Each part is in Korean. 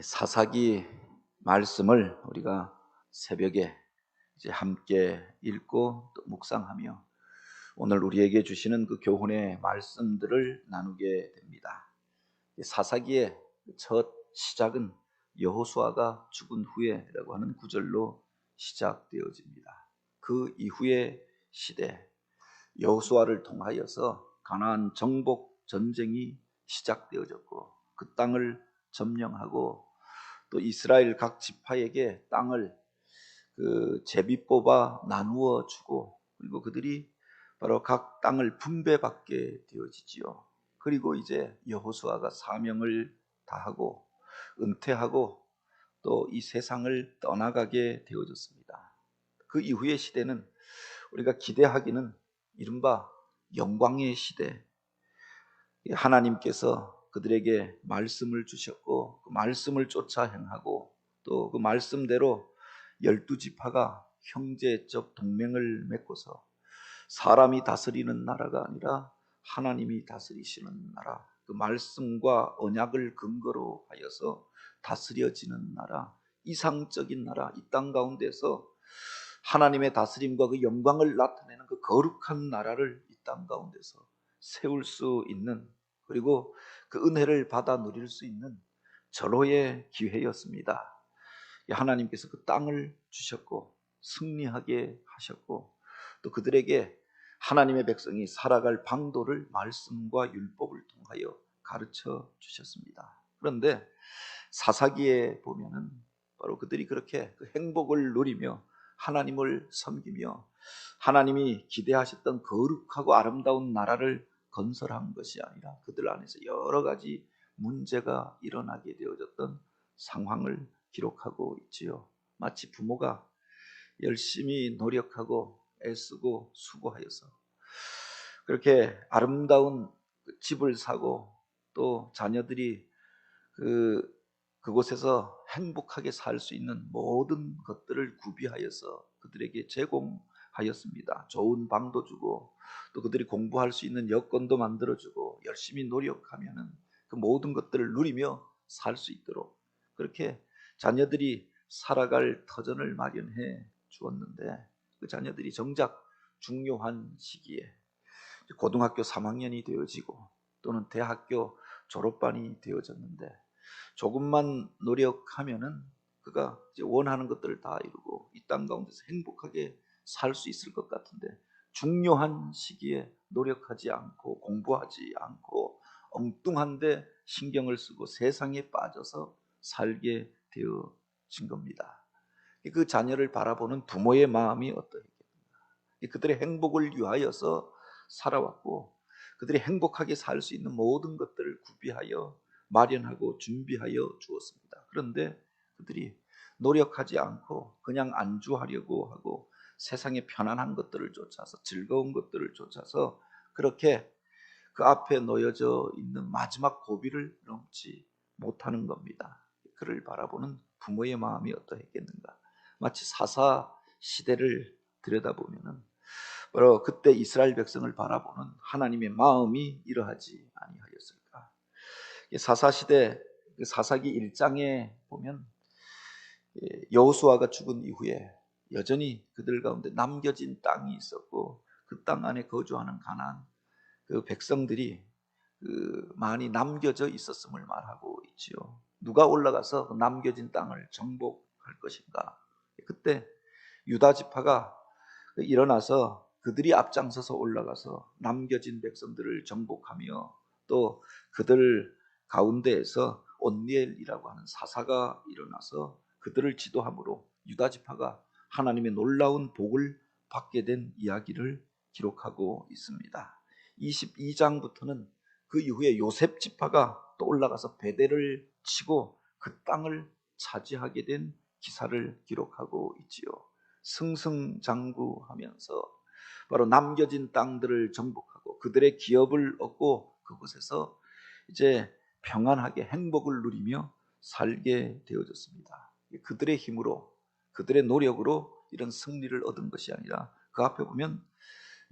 사사기 말씀을 우리가 새벽에 이제 함께 읽고 또 묵상하며 오늘 우리에게 주시는 그 교훈의 말씀들을 나누게 됩니다. 사사기의 첫 시작은 여호수아가 죽은 후에라고 하는 구절로 시작되어집니다. 그 이후의 시대, 여호수아를 통하여서 가나안 정복 전쟁이 시작되어졌고 그 땅을 점령하고 또 이스라엘 각 지파에게 땅을 제비 뽑아 나누어 주고 그리고 그들이 바로 각 땅을 분배받게 되어지지요. 그리고 이제 여호수아가 사명을 다하고 은퇴하고 또 이 세상을 떠나가게 되어졌습니다. 그 이후의 시대는 우리가 기대하기는 이른바 영광의 시대, 하나님께서 그들에게 말씀을 주셨고 그 말씀을 쫓아 행하고 또 그 말씀대로 12지파가 형제적 동맹을 맺고서 사람이 다스리는 나라가 아니라 하나님이 다스리시는 나라, 그 말씀과 언약을 근거로 하여서 다스려지는 나라, 이상적인 나라, 이 땅 가운데서 하나님의 다스림과 그 영광을 나타내는 그 거룩한 나라를 이 땅 가운데서 세울 수 있는, 그리고 그 은혜를 받아 누릴 수 있는 절호의 기회였습니다. 하나님께서 그 땅을 주셨고 승리하게 하셨고 또 그들에게 하나님의 백성이 살아갈 방도를 말씀과 율법을 통하여 가르쳐 주셨습니다. 그런데 사사기에 보면은 바로 그들이 그렇게 그 행복을 누리며 하나님을 섬기며 하나님이 기대하셨던 거룩하고 아름다운 나라를 건설한 것이 아니라 그들 안에서 여러 가지 문제가 일어나게 되어졌던 상황을 기록하고 있지요. 마치 부모가 열심히 노력하고 애쓰고 수고하여서 그렇게 아름다운 집을 사고 또 자녀들이 그곳에서 행복하게 살 수 있는 모든 것들을 구비하여서 그들에게 제공하였습니다. 좋은 방도 주고 또 그들이 공부할 수 있는 여건도 만들어주고 열심히 노력하면은 그 모든 것들을 누리며 살 수 있도록 그렇게 자녀들이 살아갈 터전을 마련해 주었는데 그 자녀들이 정작 중요한 시기에 고등학교 3학년이 되어지고 또는 대학교 졸업반이 되어졌는데 조금만 노력하면은 그가 이제 원하는 것들을 다 이루고 이 땅 가운데서 행복하게 살 수 있을 것 같은데 중요한 시기에 노력하지 않고 공부하지 않고 엉뚱한데 신경을 쓰고 세상에 빠져서 살게 되어진 겁니다. 그 자녀를 바라보는 부모의 마음이 어떠했겠는가? 그들의 행복을 위하여서 살아왔고 그들이 행복하게 살 수 있는 모든 것들을 구비하여 마련하고 준비하여 주었습니다. 그런데 그들이 노력하지 않고 그냥 안주하려고 하고 세상의 편안한 것들을 쫓아서 즐거운 것들을 쫓아서 그렇게 그 앞에 놓여져 있는 마지막 고비를 넘지 못하는 겁니다. 그를 바라보는 부모의 마음이 어떠했겠는가? 마치 사사 시대를 들여다보면은 바로 그때 이스라엘 백성을 바라보는 하나님의 마음이 이러하지 아니하였을까? 사사 시대 사사기 1장에 보면 여호수아가 죽은 이후에 여전히 그들 가운데 남겨진 땅이 있었고 그 땅 안에 거주하는 가나안 그 백성들이 많이 남겨져 있었음을 말하고 있지요. 누가 올라가서 그 남겨진 땅을 정복할 것인가? 그때 유다 지파가 일어나서 그들이 앞장서서 올라가서 남겨진 백성들을 정복하며 또 그들 가운데에서 온니엘이라고 하는 사사가 일어나서 그들을 지도함으로 유다 지파가 하나님의 놀라운 복을 받게 된 이야기를 기록하고 있습니다. 22장부터는 그 이후에 요셉 지파가 또 올라가서 베델을 치고 그 땅을 차지하게 된 기사를 기록하고 있지요. 승승장구하면서 바로 남겨진 땅들을 정복하고 그들의 기업을 얻고 그곳에서 이제 평안하게 행복을 누리며 살게 되어졌습니다. 그들의 힘으로 그들의 노력으로 이런 승리를 얻은 것이 아니라 그 앞에 보면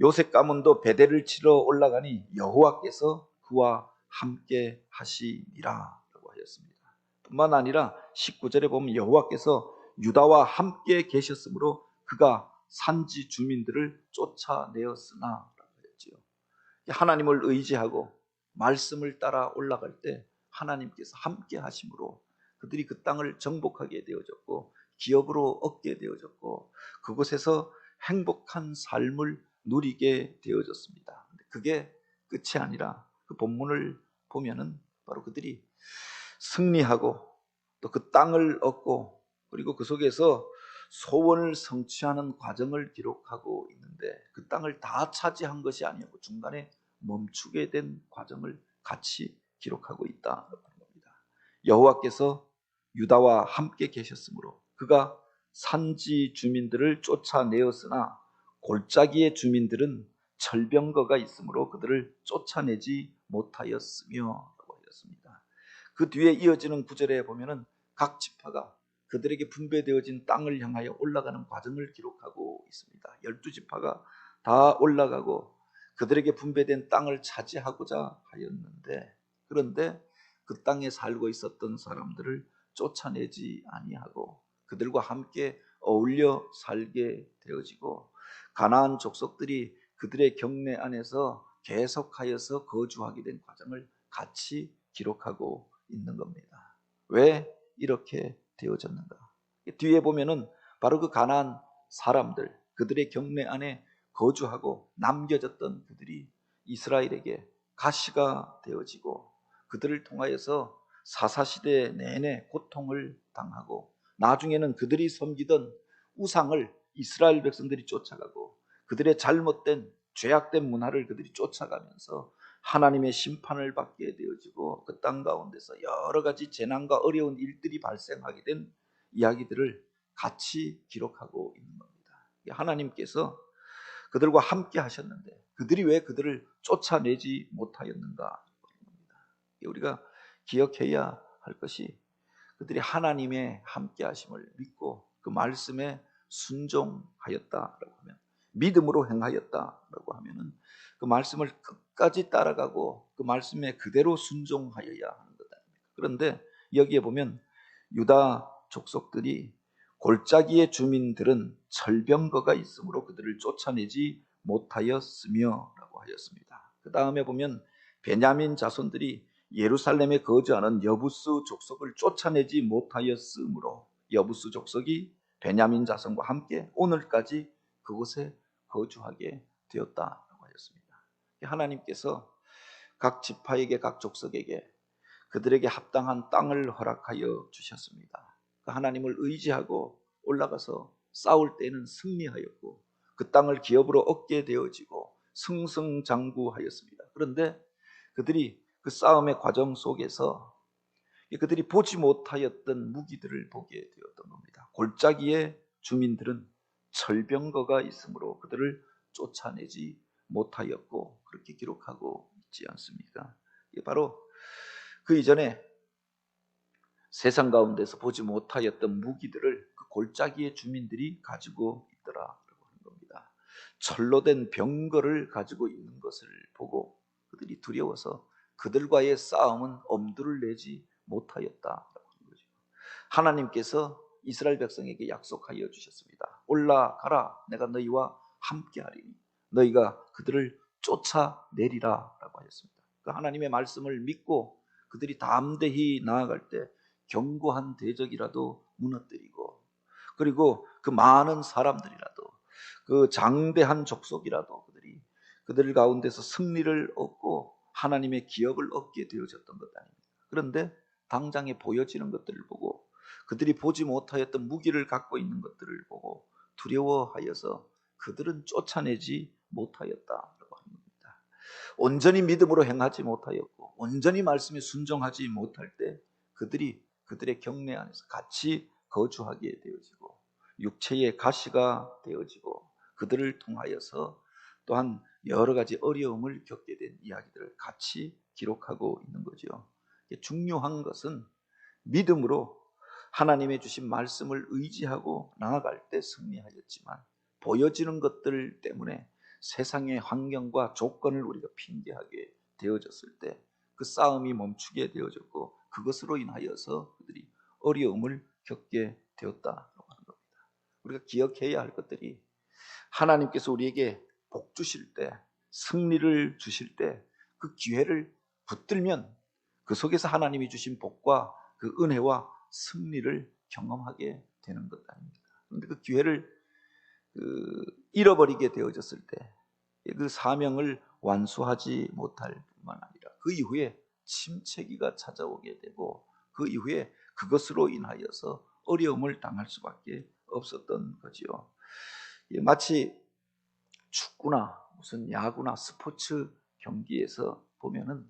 요셉 가문도 베델을 치러 올라가니 여호와께서 그와 함께 하시니라 라고 하였습니다. 뿐만 아니라 19절에 보면 여호와께서 유다와 함께 계셨으므로 그가 산지 주민들을 쫓아내었으나 라고 했지요. 하나님을 의지하고 말씀을 따라 올라갈 때 하나님께서 함께 하심으로 그들이 그 땅을 정복하게 되어졌고 기업으로 얻게 되어졌고 그곳에서 행복한 삶을 누리게 되어졌습니다. 그게 끝이 아니라 그 본문을 보면은 바로 그들이 승리하고 또 그 땅을 얻고 그리고 그 속에서 소원을 성취하는 과정을 기록하고 있는데 그 땅을 다 차지한 것이 아니고 중간에 멈추게 된 과정을 같이 기록하고 있다는 겁니다. 여호와께서 유다와 함께 계셨으므로 그가 산지 주민들을 쫓아내었으나 골짜기의 주민들은 철병거가 있으므로 그들을 쫓아내지 못하였으며 라고 하였습니다. 그 뒤에 이어지는 구절에 보면은 각 지파가 그들에게 분배되어진 땅을 향하여 올라가는 과정을 기록하고 있습니다. 12지파가 다 올라가고 그들에게 분배된 땅을 차지하고자 하였는데 그런데 그 땅에 살고 있었던 사람들을 쫓아내지 아니하고 그들과 함께 어울려 살게 되어지고 가나안 족속들이 그들의 경내 안에서 계속하여서 거주하게 된 과정을 같이 기록하고 있는 겁니다. 왜 이렇게 되어졌는가? 뒤에 보면은 바로 그 가나안 사람들, 그들의 경내 안에 거주하고 남겨졌던 그들이 이스라엘에게 가시가 되어지고 그들을 통하여서 사사시대 내내 고통을 당하고 나중에는 그들이 섬기던 우상을 이스라엘 백성들이 쫓아가고 그들의 잘못된 죄악된 문화를 그들이 쫓아가면서 하나님의 심판을 받게 되어지고 그 땅 가운데서 여러 가지 재난과 어려운 일들이 발생하게 된 이야기들을 같이 기록하고 있는 겁니다. 하나님께서 그들과 함께 하셨는데 그들이 왜 그들을 쫓아내지 못하였는가? 우리가 기억해야 할 것이 그들이 하나님의 함께 하심을 믿고 그 말씀에 순종하였다라고 하면 믿음으로 행하였다라고 하면은 그 말씀을 끝까지 따라가고 그 말씀에 그대로 순종하여야 하는 것 아닙니까? 그런데 여기에 보면 유다 족속들이 골짜기의 주민들은 철병거가 있으므로 그들을 쫓아내지 못하였으며 라고 하였습니다. 그 다음에 보면 베냐민 자손들이 예루살렘에 거주하는 여부스 족속을 쫓아내지 못하였으므로 여부스 족속이 베냐민 자손과 함께 오늘까지 그곳에 거주하게 되었다라고 하였습니다. 하나님께서 각 지파에게 각 족속에게 그들에게 합당한 땅을 허락하여 주셨습니다. 하나님을 의지하고 올라가서 싸울 때는 승리하였고 그 땅을 기업으로 얻게 되어지고 승승장구하였습니다. 그런데 그들이 그 싸움의 과정 속에서 그들이 보지 못하였던 무기들을 보게 되었던 겁니다. 골짜기의 주민들은 철병거가 있으므로 그들을 쫓아내지 못하였고 그렇게 기록하고 있지 않습니까? 바로 그 이전에 세상 가운데서 보지 못하였던 무기들을 그 골짜기의 주민들이 가지고 있더라라고 하는 겁니다. 철로 된 병거를 가지고 있는 것을 보고 그들이 두려워서 그들과의 싸움은 엄두를 내지 못하였다라고 하는 거죠. 하나님께서 이스라엘 백성에게 약속하여 주셨습니다. 올라가라, 내가 너희와 함께하리니 너희가 그들을 쫓아내리라라고 하였습니다. 그 하나님의 말씀을 믿고 그들이 담대히 나아갈 때 견고한 대적이라도 무너뜨리고 그리고 그 많은 사람들이라도 그 장대한 족속이라도 그들 가운데서 승리를 얻고 하나님의 기업을 얻게 되어졌던 것 아닙니까? 그런데 당장에 보여지는 것들을 보고 그들이 보지 못하였던 무기를 갖고 있는 것들을 보고 두려워하여서 그들은 쫓아내지 못하였다라고 하는 겁니다. 온전히 믿음으로 행하지 못하였고 온전히 말씀에 순종하지 못할 때 그들이 그들의 경내 안에서 같이 거주하게 되어지고 육체의 가시가 되어지고 그들을 통하여서 또한 여러 가지 어려움을 겪게 된 이야기들을 같이 기록하고 있는 거죠. 중요한 것은 믿음으로 하나님의 주신 말씀을 의지하고 나아갈 때 승리하였지만 보여지는 것들 때문에 세상의 환경과 조건을 우리가 핑계하게 되어졌을 때 그 싸움이 멈추게 되어졌고 그것으로 인하여서 그들이 어려움을 겪게 되었다라고 하는 겁니다. 우리가 기억해야 할 것들이 하나님께서 우리에게 복 주실 때, 승리를 주실 때 그 기회를 붙들면 그 속에서 하나님이 주신 복과 그 은혜와 승리를 경험하게 되는 것 아닙니까? 그런데 그 기회를 잃어버리게 되어졌을 때 그 사명을 완수하지 못할 뿐만 아니라 그 이후에 침체기가 찾아오게 되고 그 이후에 그것으로 인하여서 어려움을 당할 수밖에 없었던 거지요. 마치 축구나 무슨 야구나 스포츠 경기에서 보면은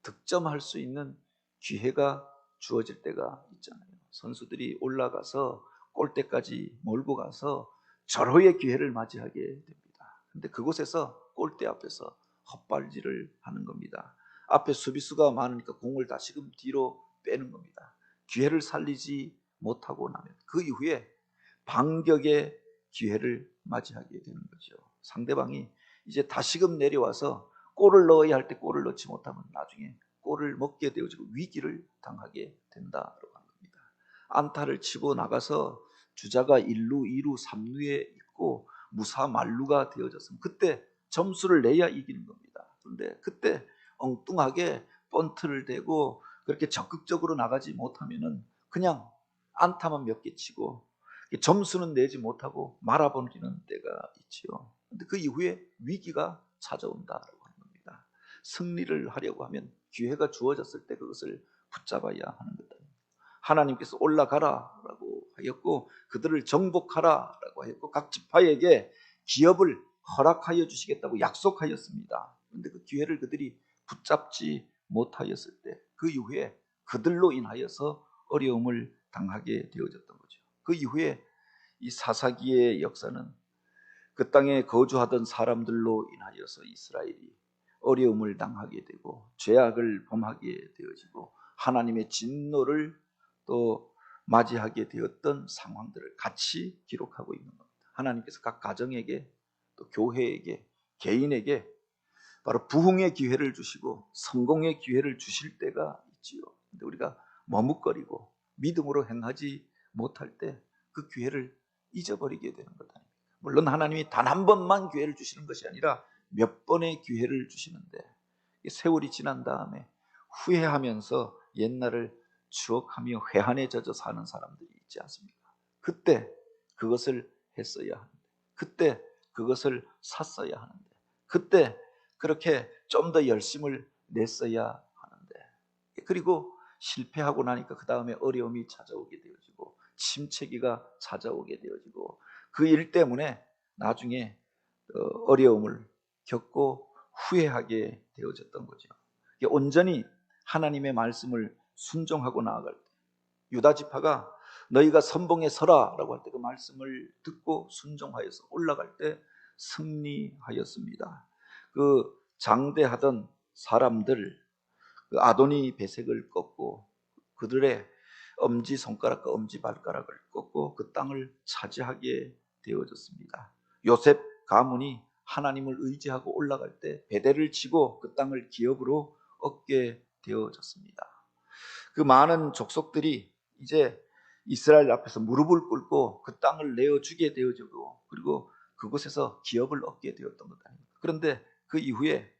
득점할 수 있는 기회가 주어질 때가 있잖아요. 선수들이 올라가서 골대까지 몰고 가서 절호의 기회를 맞이하게 됩니다. 근데 그곳에서 골대 앞에서 헛발질을 하는 겁니다. 앞에 수비수가 많으니까 공을 다시금 뒤로 빼는 겁니다. 기회를 살리지 못하고 나면 그 이후에 반격의 기회를 맞이하게 되는 거죠. 상대방이 이제 다시금 내려와서 골을 넣어야 할 때 골을 넣지 못하면 나중에 골을 먹게 되어지고 위기를 당하게 된다라고 하는 겁니다. 안타를 치고 나가서 주자가 1루, 2루, 3루에 있고 무사 만루가 되어졌으면 그때 점수를 내야 이기는 겁니다. 그런데 그때 엉뚱하게 번트를 대고 그렇게 적극적으로 나가지 못하면은 그냥 안타만 몇 개 치고 점수는 내지 못하고 말아버리는 때가 있지요. 그런데 그 이후에 위기가 찾아온다라고 하는 겁니다. 승리를 하려고 하면 기회가 주어졌을 때 그것을 붙잡아야 하는 것다. 하나님께서 올라가라라고 하였고 그들을 정복하라라고 하였고 각 지파에게 기업을 허락하여 주시겠다고 약속하였습니다. 그런데 그 기회를 그들이 붙잡지 못하였을 때 그 이후에 그들로 인하여서 어려움을 당하게 되어졌던 거죠. 그 이후에 이 사사기의 역사는 그 땅에 거주하던 사람들로 인하여서 이스라엘이 어려움을 당하게 되고 죄악을 범하게 되어지고 하나님의 진노를 또 맞이하게 되었던 상황들을 같이 기록하고 있는 겁니다. 하나님께서 각 가정에게 또 교회에게 개인에게 바로 부흥의 기회를 주시고 성공의 기회를 주실 때가 있지요. 근데 우리가 머뭇거리고 믿음으로 행하지 못할 때 그 기회를 잊어버리게 되는 것 아닙니까? 물론 하나님이 단 한 번만 기회를 주시는 것이 아니라 몇 번의 기회를 주시는데 세월이 지난 다음에 후회하면서 옛날을 추억하며 회한에 젖어 사는 사람들이 있지 않습니까? 그때 그것을 했어야 하는데, 그때 그것을 샀어야 하는데, 그때 그렇게 좀 더 열심을 냈어야 하는데, 그리고 실패하고 나니까 그 다음에 어려움이 찾아오게 되어지고 침체기가 찾아오게 되어지고 그 일 때문에 나중에 어려움을 겪고 후회하게 되어졌던 거죠. 온전히 하나님의 말씀을 순종하고 나아갈 때 유다 지파가 너희가 선봉에 서라라고 할 때 그 말씀을 듣고 순종하여서 올라갈 때 승리하였습니다. 그 장대하던 사람들 그 아도니 베색을 꺾고 그들의 엄지 손가락과 엄지 발가락을 꺾고 그 땅을 차지하게 되어졌습니다. 요셉 가문이 하나님을 의지하고 올라갈 때 베대를 치고 그 땅을 기업으로 얻게 되어졌습니다. 그 많은 족속들이 이제 이스라엘 앞에서 무릎을 꿇고 그 땅을 내어주게 되어지고 그리고 그곳에서 기업을 얻게 되었던 것 아닙니까? 그런데 그 이후에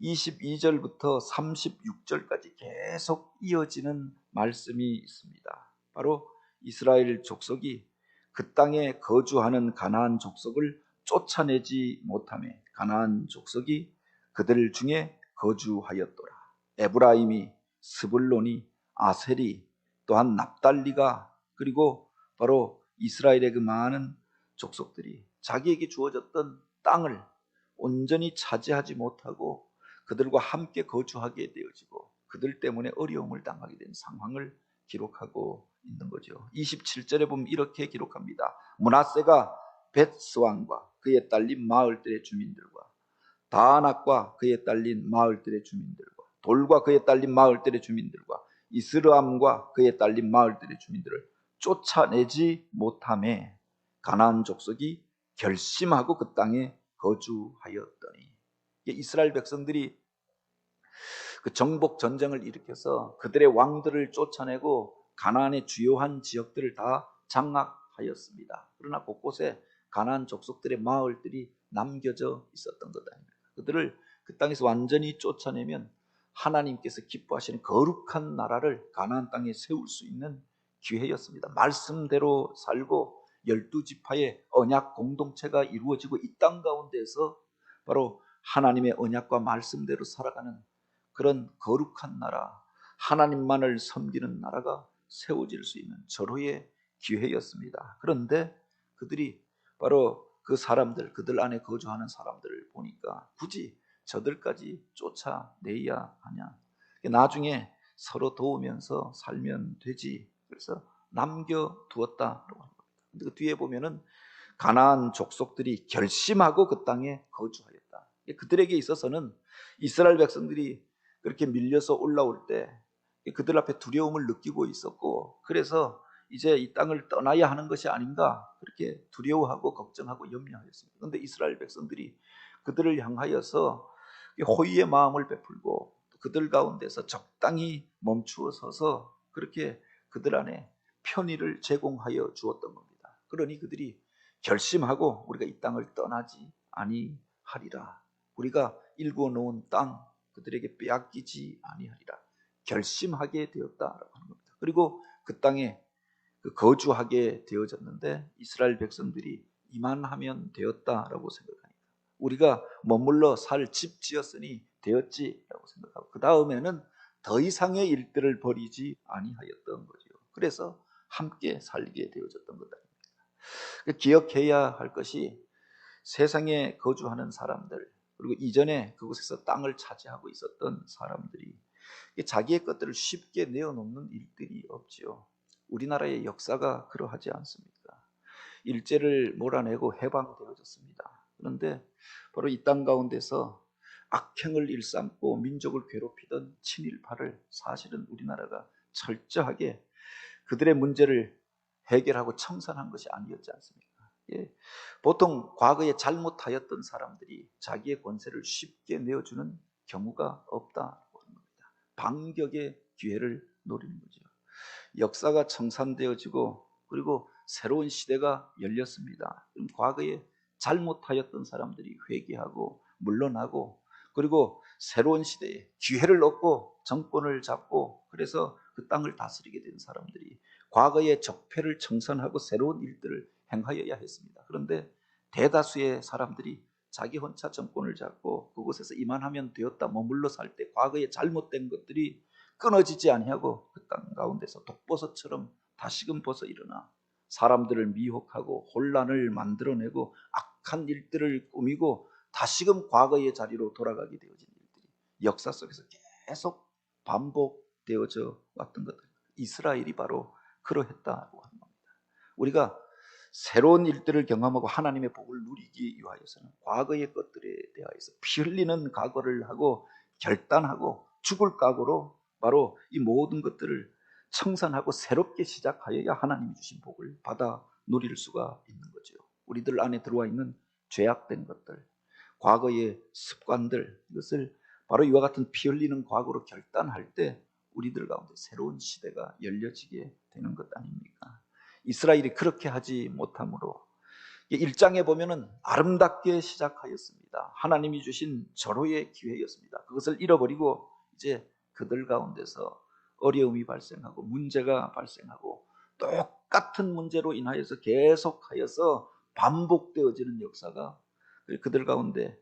22절부터 36절까지 계속 이어지는 말씀이 있습니다. 바로 이스라엘 족속이 그 땅에 거주하는 가나안 족속을 쫓아내지 못하매 가나안 족속이 그들 중에 거주하였더라. 에브라임이, 스불론이, 아셀이, 또한 납달리가, 그리고 바로 이스라엘의 그 많은 족속들이 자기에게 주어졌던 땅을 온전히 차지하지 못하고 그들과 함께 거주하게 되어지고 그들 때문에 어려움을 당하게 된 상황을 기록하고 있는 거죠. 27절에 보면 이렇게 기록합니다. 므낫세가 벳스왕과 그에 딸린 마을들의 주민들과 다낙과 그에 딸린 마을들의 주민들과 돌과 그에 딸린 마을들의 주민들과 이스르암과 그에 딸린 마을들의 주민들을 쫓아내지 못함에 가나안 족속이 결심하고 그 땅에 거주하였더니 이스라엘 백성들이 그 정복 전쟁을 일으켜서 그들의 왕들을 쫓아내고 가나안의 주요한 지역들을 다 장악하였습니다. 그러나 곳곳에 가나안 족속들의 마을들이 남겨져 있었던 것 아닙니까? 그들을 그 땅에서 완전히 쫓아내면 하나님께서 기뻐하시는 거룩한 나라를 가나안 땅에 세울 수 있는 기회였습니다. 말씀대로 살고 12지파의 언약 공동체가 이루어지고 이 땅 가운데서 바로 하나님의 언약과 말씀대로 살아가는 그런 거룩한 나라, 하나님만을 섬기는 나라가 세워질 수 있는 절호의 기회였습니다. 그런데 그들이 바로 그 사람들, 그들 안에 거주하는 사람들을 보니까 굳이 저들까지 쫓아내야 하냐. 나중에 서로 도우면서 살면 되지. 그래서 남겨두었다라고 합니다. 근데 그 뒤에 보면은 가나안 족속들이 결심하고 그 땅에 거주하였다. 그들에게 있어서는 이스라엘 백성들이 그렇게 밀려서 올라올 때 그들 앞에 두려움을 느끼고 있었고, 그래서 이제 이 땅을 떠나야 하는 것이 아닌가 그렇게 두려워하고 걱정하고 염려하였습니다. 그런데 이스라엘 백성들이 그들을 향하여서 호의의 마음을 베풀고 그들 가운데서 적당히 멈추어 서서 그렇게 그들 안에 편의를 제공하여 주었던 겁니다. 그러니 그들이 결심하고 우리가 이 땅을 떠나지 아니하리라. 우리가 일구어 놓은 땅 그들에게 빼앗기지 아니하리라. 결심하게 되었다라고 하는 겁니다. 그리고 그 땅에 거주하게 되어졌는데 이스라엘 백성들이 이만하면 되었다라고 생각하니까 우리가 머물러 살 집 지었으니 되었지라고 생각하고 그 다음에는 더 이상의 일들을 벌이지 아니하였던 거죠. 그래서 함께 살게 되어졌던 것 아닙니까? 기억해야 할 것이 세상에 거주하는 사람들 그리고 이전에 그곳에서 땅을 차지하고 있었던 사람들이 자기의 것들을 쉽게 내어놓는 일들이 없지요. 우리나라의 역사가 그러하지 않습니까? 일제를 몰아내고 해방되어졌습니다. 그런데 바로 이 땅 가운데서 악행을 일삼고 민족을 괴롭히던 친일파를 사실은 우리나라가 철저하게 그들의 문제를 해결하고 청산한 것이 아니었지 않습니까? 예, 보통 과거에 잘못하였던 사람들이 자기의 권세를 쉽게 내어주는 경우가 없다고 하는 겁니다. 반격의 기회를 노리는 거죠. 역사가 청산되어지고 그리고 새로운 시대가 열렸습니다. 그럼 과거에 잘못하였던 사람들이 회개하고 물러나고 그리고 새로운 시대에 기회를 얻고 정권을 잡고 그래서 그 땅을 다스리게 된 사람들이 과거의 적폐를 청산하고 새로운 일들을 행하여야 했습니다. 그런데 대다수의 사람들이 자기 혼자 정권을 잡고 그곳에서 이만하면 되었다 머물러 살 때 과거에 잘못된 것들이 끊어지지 아니하고 그 땅 가운데서 독버섯처럼 다시금 벗어 일어나 사람들을 미혹하고 혼란을 만들어내고 악한 일들을 꾸미고 다시금 과거의 자리로 돌아가게 되어진 일들이 역사 속에서 계속 반복되어져 왔던 것들. 이스라엘이 바로 그러했다고 하는 겁니다. 우리가 새로운 일들을 경험하고 하나님의 복을 누리기 위하여서는 과거의 것들에 대하여서 피 흘리는 각오를 하고 결단하고 죽을 각오로 바로 이 모든 것들을 청산하고 새롭게 시작하여야 하나님이 주신 복을 받아 누릴 수가 있는 거죠. 우리들 안에 들어와 있는 죄악된 것들, 과거의 습관들, 이것을 바로 이와 같은 피 흘리는 과거로 결단할 때 우리들 가운데 새로운 시대가 열려지게 되는 것 아닙니까? 이스라엘이 그렇게 하지 못하므로 1장에 보면은 아름답게 시작하였습니다. 하나님이 주신 절호의 기회였습니다. 그것을 잃어버리고 이제 그들 가운데서 어려움이 발생하고 문제가 발생하고 똑같은 문제로 인하여서 계속하여서 반복되어지는 역사가 그들 가운데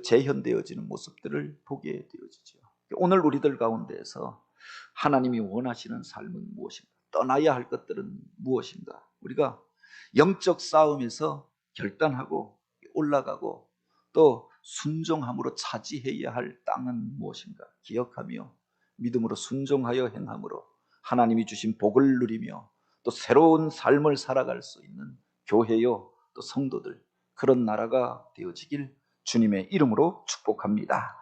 재현되어지는 모습들을 보게 되어지죠. 오늘 우리들 가운데에서 하나님이 원하시는 삶은 무엇인가? 떠나야 할 것들은 무엇인가? 우리가 영적 싸움에서 결단하고 올라가고 또 순종함으로 차지해야 할 땅은 무엇인가? 기억하며 믿음으로 순종하여 행함으로 하나님이 주신 복을 누리며 또 새로운 삶을 살아갈 수 있는 교회요 또 성도들 그런 나라가 되어지길 주님의 이름으로 축복합니다.